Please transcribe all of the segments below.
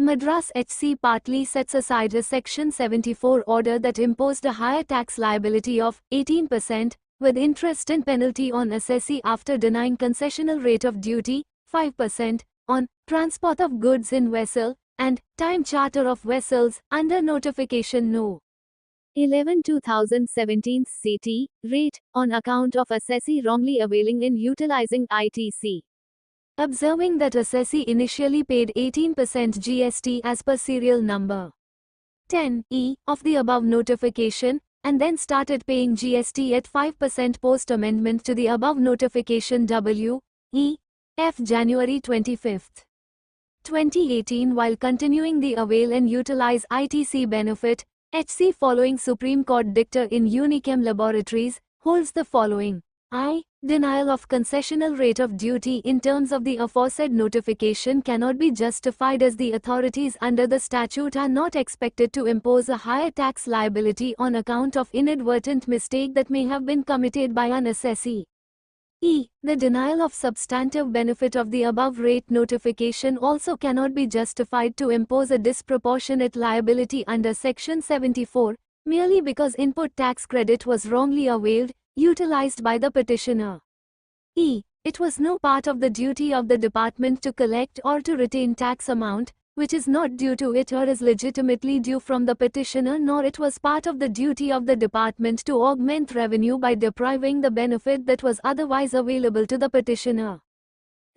Madras HC partly sets aside a Section 74 order that imposed a higher tax liability of 18%, with interest and penalty on assessee after denying concessional rate of duty, 5%, on transport of goods in vessel, and time charter of vessels, under Notification No. 11/2017 CT, rate, on account of assessee wrongly availing in utilizing ITC. Observing that assessee initially paid 18% GST as per serial number 10E of the above notification, and then started paying GST at 5% post-amendment to the above notification W.E. F. January 25, 2018 while continuing the avail and utilize ITC benefit, HC following Supreme Court dicta in Unichem Laboratories, holds the following. I. Denial of concessional rate of duty in terms of the aforesaid notification cannot be justified as the authorities under the statute are not expected to impose a higher tax liability on account of inadvertent mistake that may have been committed by an assessee. E. The denial of substantive benefit of the above rate notification also cannot be justified to impose a disproportionate liability under Section 74, merely because input tax credit was wrongly availed, utilized by the petitioner. E. It was no part of the duty of the department to collect or to retain tax amount, which is not due to it or is legitimately due from the petitioner, nor it was part of the duty of the department to augment revenue by depriving the benefit that was otherwise available to the petitioner.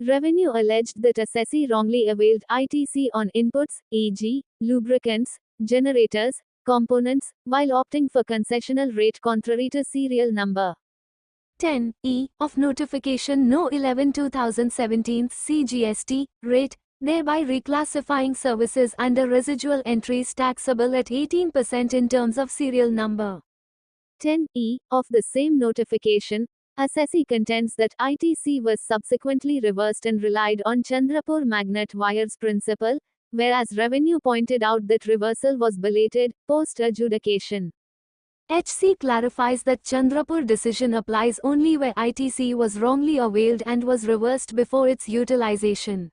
Revenue alleged that assessee wrongly availed ITC on inputs, e.g., lubricants, generators, components, while opting for concessional rate contrary to serial number 10E of Notification No. 11/2017 CGST rate, thereby reclassifying services under residual entries taxable at 18% in terms of serial number 10E of the same notification. Assessee contends that ITC was subsequently reversed and relied on Chandrapur magnet wires principle, whereas Revenue pointed out that reversal was belated, post-adjudication. HC clarifies that Chandrapur decision applies only where ITC was wrongly availed and was reversed before its utilization.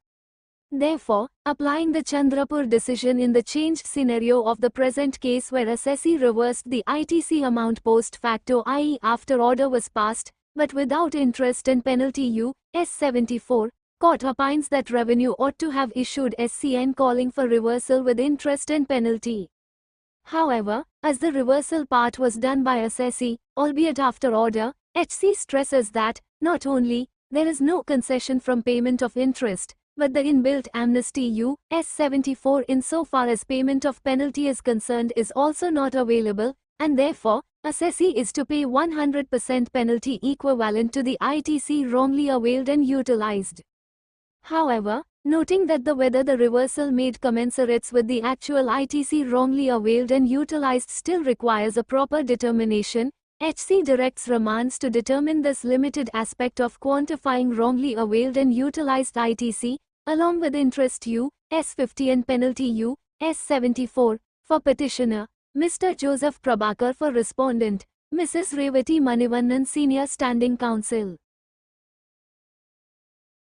Therefore, applying the Chandrapur decision in the changed scenario of the present case where assessee reversed the ITC amount post facto, i.e. after order was passed, but without interest and penalty U.S. 74, Court opines that Revenue ought to have issued SCN calling for reversal with interest and penalty. However, as the reversal part was done by assessee, albeit after order, HC stresses that, not only, there is no concession from payment of interest, but the inbuilt amnesty U.S. 74 insofar as payment of penalty is concerned is also not available, and therefore, assessee is to pay 100% penalty equivalent to the ITC wrongly availed and utilized. However, noting that whether the reversal made commensurates with the actual ITC wrongly availed and utilized still requires a proper determination, HC directs remands to determine this limited aspect of quantifying wrongly availed and utilized ITC, along with interest U.S. 50 and penalty U.S. 74, for petitioner, Mr. Joseph Prabhakar, for respondent, Mrs. Revati Manivannan, Senior Standing Counsel.